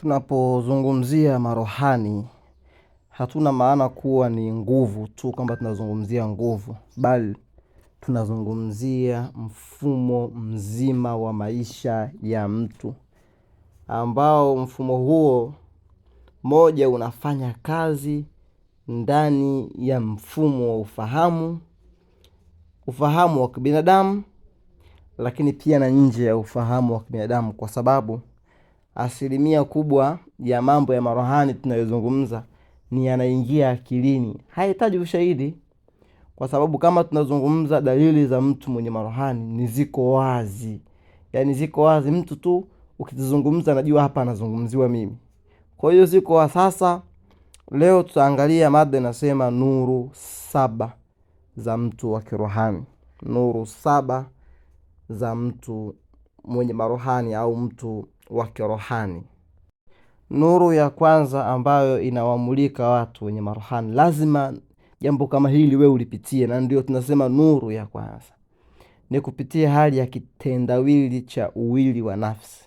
Tunapozungumzia marohani, hatuna maana kuwa ni nguvu tu, kwamba tunazungumzia nguvu, bali tunazungumzia mfumo mzima wa maisha ya mtu, ambao mfumo huo moja unafanya kazi ndani ya mfumo wa ufahamu wa kibinadamu, lakini pia na nje ya ufahamu wa kibinadamu, kwa sababu asilimia kubwa ya mambo ya marohani tunayozungumza ni yanaingia akilini, haihitaji ushahidi. Kwa sababu kama tunazungumza dalili za mtu mwenye marohani ni ziko wazi. Yani ziko wazi, mtu tu ukizungumza anajua hapa anazungumziwa mimi. Kwa hiyo ziko wazi. Sasa leo tutaangalia mada inasema nuru 7 za mtu wa kirohani. Nuru 7 za mtu mwenye marohani au mtu wa kirohani. Nuru ya kwanza ambayo inawamulika watu wenye marohani, lazima jambo kama hili wewe ulipitie, na ndio tunasema nuru ya kwanza ni kupitia hali ya kitendawili cha uwili wa nafsi.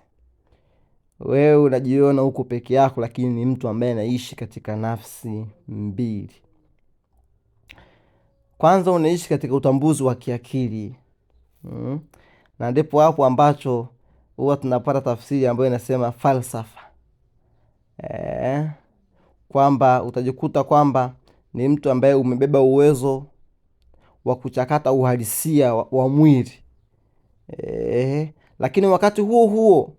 Wewe unajiona huko peke yako, lakini ni mtu ambaye anaishi katika nafsi mbili. Kwanza unaishi katika utambuzi wa kiakili. Na ndipo hapo ambacho huwa tunapata tafsiri ambayo inasema falsafa. Kwamba utajikuta kwamba ni mtu ambaye umebeba uwezo wa kuchakata uhalisia wa mwili. Lakini wakati huo huo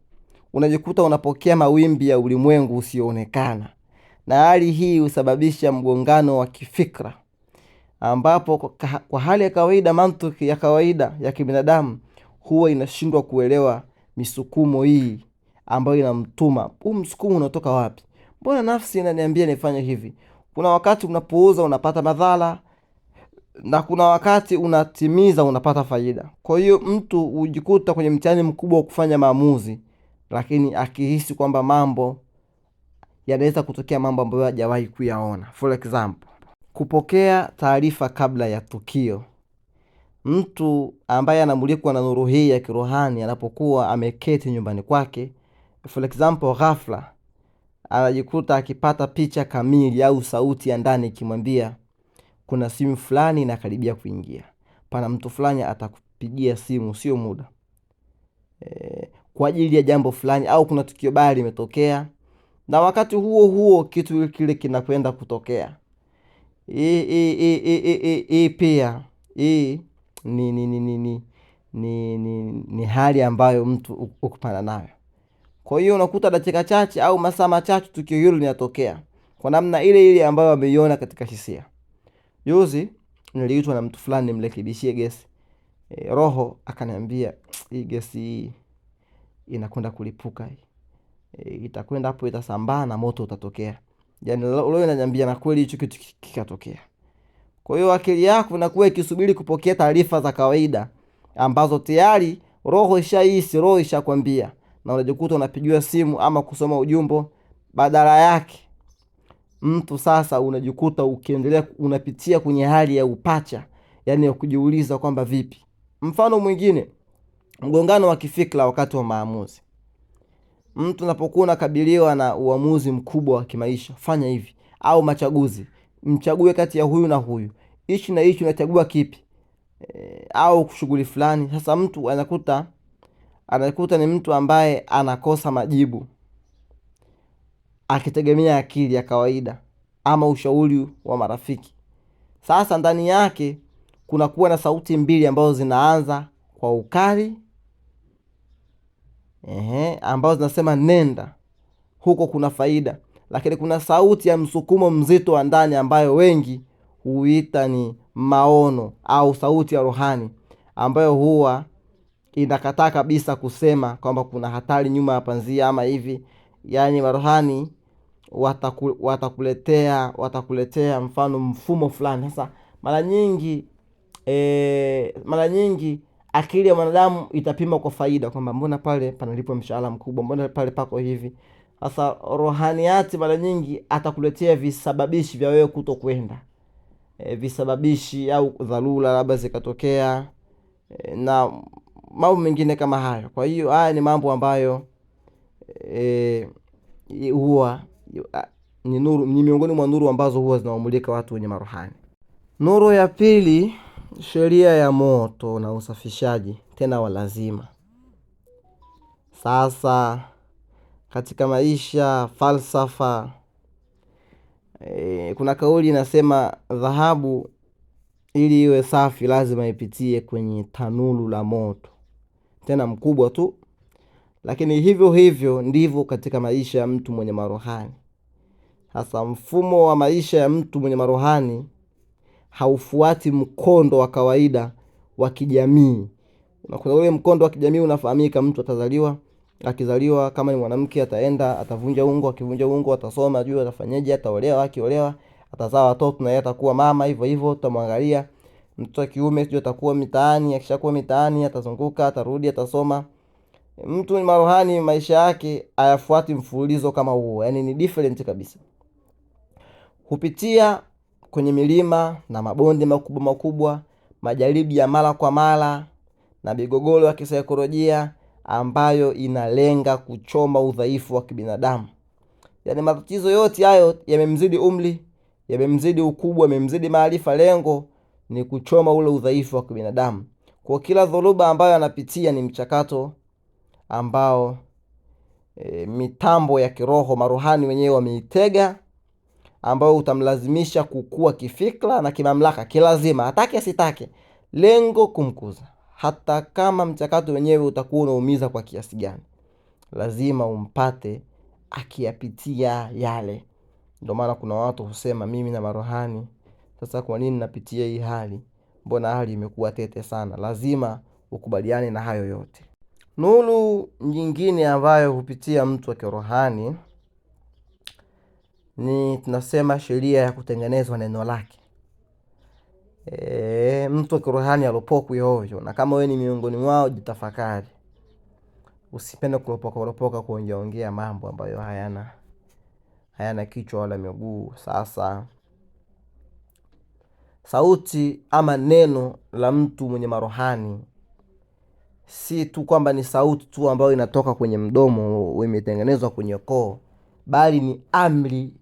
unajikuta unapokea mawimbi ya ulimwengu usioonekana. Na hali hii husababisha mgongano wa kifikra, ambapo kwa hali ya kawaida, mantiki ya kawaida ya kibinadamu huwa inashindwa kuelewa misukumo hii ambayo inamtuma. Huu msukumo unatoka wapi? Mbona nafsi inaniambia nifanye hivi? Kuna wakati unapuuza unapata madhara, na kuna wakati unatimiza unapata faida. Kwa hiyo mtu hujikuta kwenye mtihani mkubwa wa kufanya maamuzi, lakini akihisi kwamba mambo yanaweza kutokea, mambo ambayo hajawahi kuyaona. For example, kupokea taarifa kabla ya tukio. Mtu ambaye anamulikwa na nuru hii ya kirohani anapokuwa ameketi nyumbani kwake, for example, ghafla anajikuta akipata picha kamili au sauti ya ndani ikimwambia kuna simu fulani inakaribia kuingia, pana mtu fulani atakupigia simu sio muda, kwa ajili ya jambo fulani, au kuna tukio baya limetokea, na wakati huo huo kitu kile kinakwenda kutokea. Hii pia ni hali ambayo mtu ukupana nayo. Kwa hiyo unakuta dakika chache au masaa machache tukio hilo linatokea kwa namna ile ile ambayo ameiona katika hisia. Juzi niliitwa na mtu fulani nimrekebishie gesi. Roho akaniambia hii gesi inakwenda kulipuka hii. Itakwenda hapo, itasambaa na moto utatokea. Yaani leo inaniambia, na kweli hicho kitu kikatokea. Kwa hiyo akili yako inakuwa ikisubiri kupokea taarifa za kawaida ambazo tayari roho ishahisi, roho ishakwambia, na unajikuta unapigiwa simu ama kusoma ujumbe. Badala yake mtu sasa unajikuta ukiendelea unapitia kwenye hali ya upacha, yani ya kujiuliza kwamba vipi. Mfano mwingine, mgongano wa kifikra wakati wa maamuzi. Mtu unapokuwa unakabiliwa na uamuzi mkubwa wa kimaisha, fanya hivi, au machaguzi, mchague kati ya huyu na huyu, ishi na ishi, unachagua kipi? Au shughuli fulani. Sasa mtu anakuta ni mtu ambaye anakosa majibu, akitegemea akili ya kawaida ama ushauri wa marafiki. Sasa ndani yake kuna kuwa na sauti mbili ambazo zinaanza kwa ukali, ambazo zinasema nenda huko, kuna faida. Lakini kuna sauti ya msukumo mzito wa ndani ambayo wengi huita ni maono au sauti ya rohani, ambayo huwa inakataa kabisa kusema kwamba kuna hatari nyuma ya panzia ama hivi. Yani marohani watakuletea mfano mfumo fulani. Sasa mara nyingi akili ya mwanadamu itapima kwa faida, kwamba mbona pale panalipwa mshahara mkubwa, mbona pale pako hivi. Sasa rohaniati mara nyingi atakuletea visababishi vya wewe kutokwenda, visababishi au dharura labda zikatokea, na mambo mengine kama hayo. Kwa hiyo haya ni mambo ambayo huwa ni nuru, ni miongoni mwa nuru ambazo huwa zinawamulika watu wenye maruhani. Nuru ya pili, sheria ya moto na usafishaji, tena wa lazima. Sasa katika maisha, falsafa, kuna kauli inasema dhahabu ili iwe safi lazima ipitie kwenye tanuru la moto, tena mkubwa tu. Lakini hivyo hivyo ndivyo katika maisha ya mtu mwenye maruhani. Sasa mfumo wa maisha ya mtu mwenye maruhani haufuati mkondo wa kawaida wa kijamii. Na kuna ule mkondo wa kijamii unafahamika, mtu atazaliwa, akizaliwa kama ni mwanamke ataenda atavunja ungo, akivunja ungo atasoma juu atafanyaje, ataolewa, akiolewa atazaa watoto na yeye atakuwa mama, hivyo hivyo tutamwangalia. Mtoto wa kiume sio atakuwa mitaani, akishakuwa mitaani atazunguka, atarudi, atasoma. Mtu mwenye maruhani maisha yake hayafuati mfululizo kama huo, yani ni different kabisa. Hupitia kwenye milima na mabonde makubwa makubwa, majaribu ya mara kwa mara na migogoro ya kisaikolojia ambayo inalenga kuchoma udhaifu wa kibinadamu. Yani matatizo yote hayo yamemzidi umri, yamemzidi ukubwa, yamemzidi maarifa, lengo ni kuchoma ule udhaifu wa kibinadamu. Kwa kila dhoruba ambayo anapitia ni mchakato ambao mitambo ya kiroho maruhani wenyewe wameitega, ambao utamlazimisha kukua kifikra na kimamlaka kilazima, hataki asitake, lengo kumkuza. Hata kama mchakato wenyewe utakuwa unaumiza kwa kiasi gani, lazima umpate akiyapitia yale. Ndio maana kuna watu husema mimi na maruhani, sasa kwa nini napitia hii hali? Mbona hali imekuwa tete sana? Lazima ukubaliane na hayo yote. Nuru nyingine ambayo hupitia mtu wa kirohani ni tunasema sheria ya kutengenezwa neno lake. Mtu wa kirohani alopokwi ovyo, na kama wewe ni miongoni mwao jitafakari. Usipende kulopoka kuongea mambo ambayo hayana kichwa wala miguu. Sasa sauti ama neno la mtu mwenye maruhani si tu kwamba ni sauti tu ambayo inatoka kwenye mdomo imetengenezwa kwenye koo, bali ni amri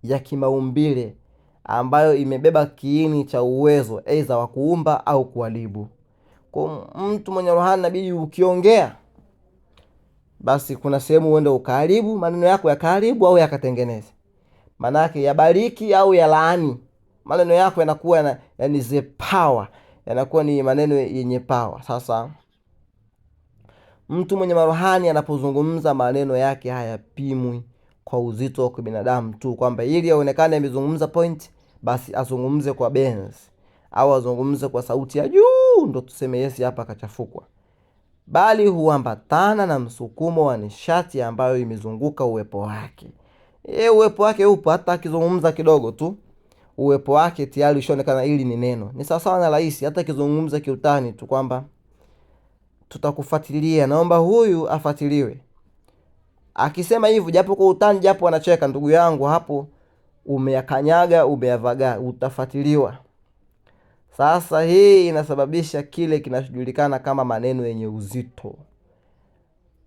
ya kimaumbile ambayo imebeba kiini cha uwezo aidha wa kuumba au kuharibu. Kwa mtu mwenye rohani inabidi ukiongea, basi kuna sehemu uende ukaharibu, maneno yako yakaharibu au yakatengeneze. Maana yake yabariki au yalaani. Maneno yako yanakuwa yani the power, yanakuwa ni maneno yenye power. Sasa mtu mwenye maruhani anapozungumza maneno yake hayapimwi kwa uzito wa kibinadamu tu, kwamba ili aonekane amezungumza point basi azungumze kwa benz au azungumze kwa sauti ya juu ndo tuseme yesi hapa kachafukwa, bali huambatana na msukumo wa nishati ambayo imezunguka uwepo wake. Uwepo wake upo, hata akizungumza kidogo tu uwepo wake tayari ushaonekana ili ni neno. Ni sawa na rais, hata akizungumza kiutani tu kwamba tutakufuatilia, naomba huyu afuatiliwe, akisema hivyo japo kwa utani, japo anacheka, ndugu yangu, hapo umeyakanyaga, umeyavaga, utafuatiliwa. Sasa hii inasababisha kile kinachojulikana kama maneno yenye uzito,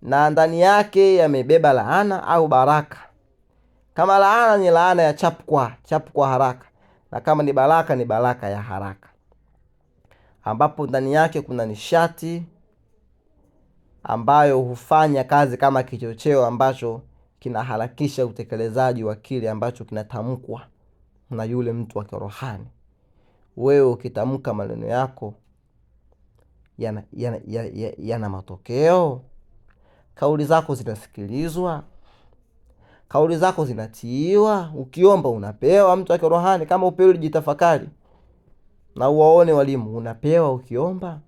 na ndani yake yamebeba laana au baraka. Kama laana ni laana ya chapkwa haraka, na kama ni baraka ni baraka ya haraka, ambapo ndani yake kuna nishati ambayo hufanya kazi kama kichocheo ambacho kinaharakisha utekelezaji wa kile ambacho kinatamkwa na yule mtu wa kirohani. Wewe ukitamka maneno yako yana matokeo. Kauli zako zinasikilizwa, kauli zako zinatiiwa. Ukiomba unapewa. Mtu wa kirohani kama upewe, jitafakari na uwaone walimu, unapewa ukiomba.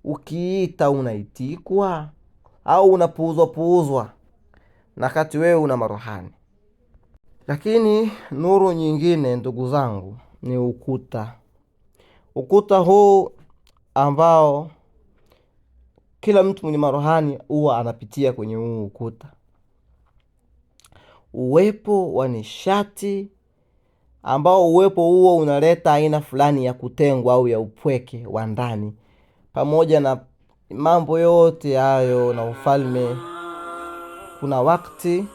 Ukiita unaitikwa au unapuuzwa na kati wewe una maruhani. Lakini nuru nyingine ndugu zangu ni ukuta. Ukuta huu ambao kila mtu mwenye maruhani huwa anapitia kwenye huu ukuta. Uwepo wa nishati ambao uwepo huo unaleta aina fulani ya kutengwa au ya upweke wa ndani, pamoja na mambo yote hayo na ufalme. Kuna wakati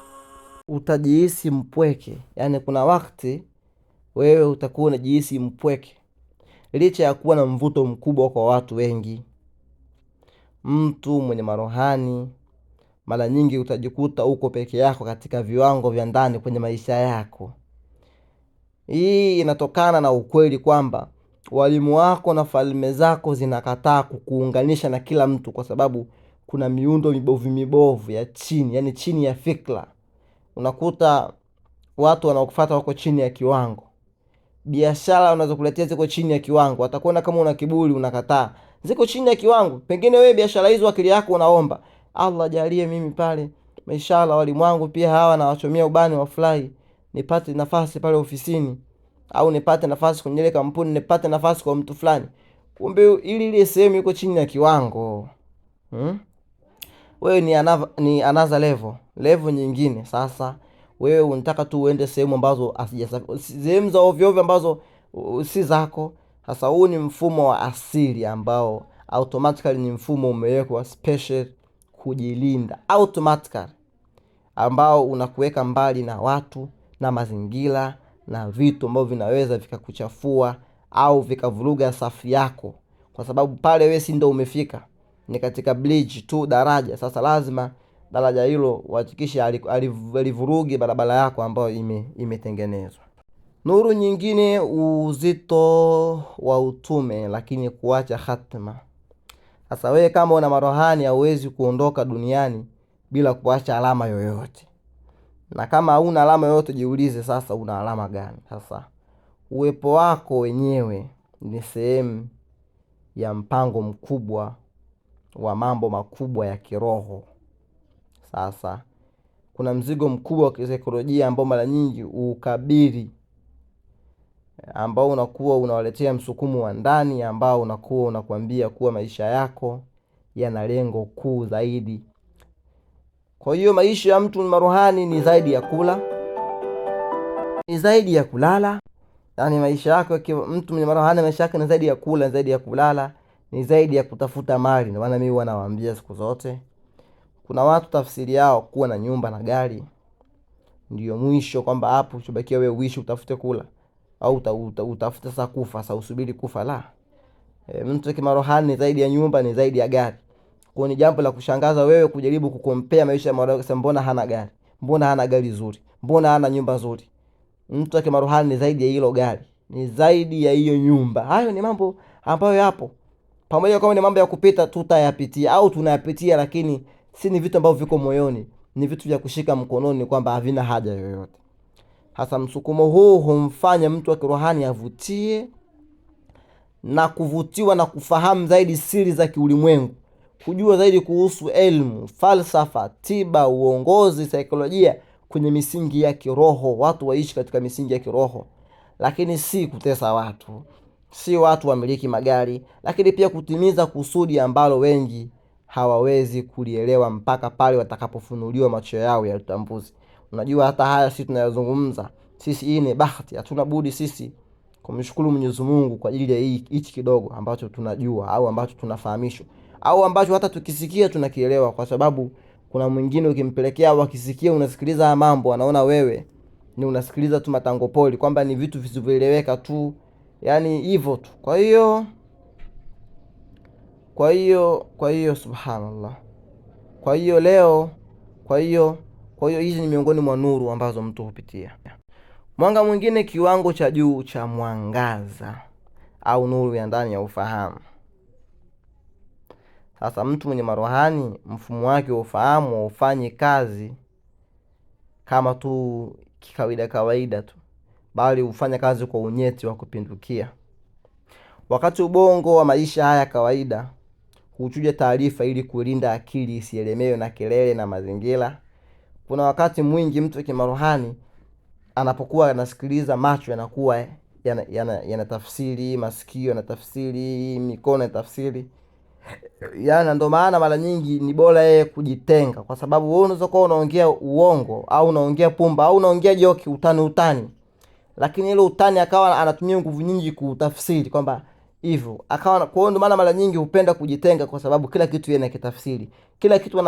utajihisi mpweke. Yaani kuna wakati wewe utakuwa unajihisi mpweke licha ya kuwa na mvuto mkubwa kwa watu wengi. Mtu mwenye marohani mara nyingi utajikuta uko peke yako katika viwango vya ndani kwenye maisha yako. Hii inatokana na ukweli kwamba walimu wako na falme zako zinakataa kukuunganisha na kila mtu, kwa sababu kuna miundo mibovu ya chini, yani chini ya fikra. Unakuta watu wanaokufuata wako chini ya kiwango. Biashara unazokuletea ziko chini ya kiwango. Watakuona kama una kiburi, unakataa. Ziko chini ya kiwango. Pengine wewe biashara hizo akili yako unaomba, Allah jalie mimi pale inshallah walimu wangu pia hawa na wachomea ubani wa fly, nipate nafasi pale ofisini, au nipate nafasi kwenye ile kampuni, nipate nafasi kwa mtu fulani. Kumbe ile sehemu iko chini ya kiwango. Wewe ni another level nyingine. Sasa wewe unataka tu uende sehemu ambazo sehemu za ovyo ovyo ambazo si zako. Sasa huu ni mfumo wa asili ambao automatically ni mfumo umewekwa special kujilinda automatically, ambao unakuweka mbali na watu na mazingira na vitu ambavyo vinaweza vikakuchafua au vikavuruga safi yako, kwa sababu pale wewe si ndo umefika, ni katika bridge tu, daraja. Sasa lazima daraja hilo uhakikishe alivurugi barabara yako ambayo imetengenezwa. Nuru nyingine, uzito wa utume lakini kuacha hatima. Sasa wewe kama una marohani hauwezi kuondoka duniani bila kuacha alama yoyote. Na kama hauna alama yoyote, jiulize sasa una alama gani? Sasa uwepo wako wenyewe ni sehemu ya mpango mkubwa wa mambo makubwa ya kiroho. Sasa kuna mzigo mkubwa wa kisaikolojia ambao mara nyingi ukabiri, ambao unakuwa unawaletea msukumo wa ndani, ambao unakuwa unakwambia kuwa maisha yako yana lengo kuu zaidi. Kwa hiyo maisha ya mtu marohani ni zaidi ya kula, ni zaidi ya kulala. Yaani maisha yako kwa mtu mwenye marohani, maisha yake ni zaidi ya kula, ni zaidi ya kulala, ni zaidi ya kutafuta mali. Ndio maana mimi huwa nawaambia siku zote, kuna watu tafsiri yao kuwa na nyumba na gari ndio mwisho, kwamba hapo uchobakia wewe uishi utafute kula au utafute sasa kufa, sasa usubiri kufa. La, mtu kimarohani ni zaidi ya nyumba, ni zaidi ya gari. Kwa ni jambo la kushangaza wewe kujaribu kukompea maisha ya marohani, kusema mbona hana gari, mbona hana gari nzuri, mbona hana nyumba nzuri. Mtu kimarohani ni zaidi ya hilo gari, ni zaidi ya hiyo nyumba. Hayo ni mambo ambayo yapo, pamoja kama ni mambo ya kupita, tutayapitia au tunayapitia, lakini si ni vitu ambavyo viko moyoni, ni vitu vya kushika mkononi kwamba havina haja yoyote. Hasa msukumo huu humfanya mtu wa kirohani avutie na kuvutiwa na kufahamu zaidi siri za kiulimwengu, kujua zaidi kuhusu elimu, falsafa, tiba, uongozi, saikolojia kwenye misingi ya kiroho. Watu waishi katika misingi ya kiroho, lakini si kutesa watu, si watu wamiliki magari, lakini pia kutimiza kusudi ambalo wengi hawawezi kulielewa mpaka pale watakapofunuliwa macho yao ya utambuzi. Unajua hata haya sisi tunayozungumza sisi, hii ni bahati. Hatuna budi sisi kumshukuru Mwenyezi Mungu kwa ajili ya hichi kidogo ambacho tunajua au ambacho tunafahamishwa au ambacho hata tukisikia tunakielewa, kwa sababu kuna mwingine ukimpelekea wakisikia unasikiliza mambo, anaona wewe ni unasikiliza tu matango poli, kwamba ni vitu visivyoeleweka tu, yani hivyo tu. Kwa hiyo subhanallah. Kwa hiyo hizi ni miongoni mwa nuru ambazo mtu hupitia. Mwanga mwingine, kiwango cha juu cha mwangaza au nuru ya ndani ya ufahamu. Sasa mtu mwenye marohani, mfumo wake wa ufahamu haufanyi kazi kama tu kawaida tu, bali hufanya kazi kwa unyeti wa kupindukia. Wakati ubongo wa maisha haya kawaida huchuja taarifa ili kulinda akili isielemewe na kelele na mazingira, kuna wakati mwingi mtu wa kimarohani anapokuwa anasikiliza, macho yanakuwa yanatafsiri, masikio yanatafsiri, mikono yanatafsiri. Yaani ndio maana mara nyingi ni bora yeye kujitenga, kwa sababu wewe unaweza kuwa unaongea uongo au unaongea pumba au unaongea joke, utani, lakini ile utani akawa anatumia nguvu nyingi kutafsiri kwamba hivyo akawa. Kwa hiyo ndio maana mara nyingi hupenda kujitenga, kwa sababu kila kitu yeye anakitafsiri, kila kitu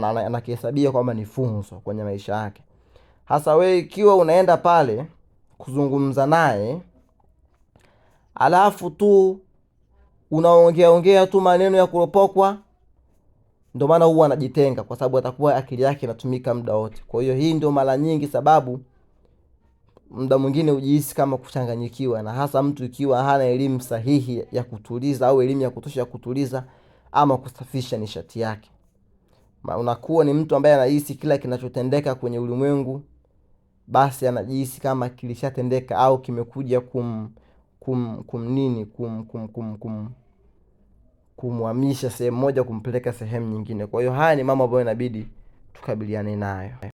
anakihesabia kwamba ni funzo kwenye maisha yake. Hasa wewe ikiwa unaenda pale kuzungumza naye alafu tu unaongea tu maneno ya kuropokwa, ndio maana huwa anajitenga, kwa sababu atakuwa akili yake inatumika muda wote. Kwa hiyo hii ndio mara nyingi sababu muda mwingine hujihisi kama kuchanganyikiwa, na hasa mtu ikiwa hana elimu sahihi ya kutuliza au elimu ya kutosha ya kutuliza ama kusafisha nishati yake. Unakuwa ni mtu ambaye anahisi kila kinachotendeka kwenye ulimwengu basi anajihisi kama kilishatendeka au kimekuja kumhamisha sehemu moja kumpeleka sehemu nyingine. Kwa hiyo haya ni mambo ambayo inabidi tukabiliane nayo.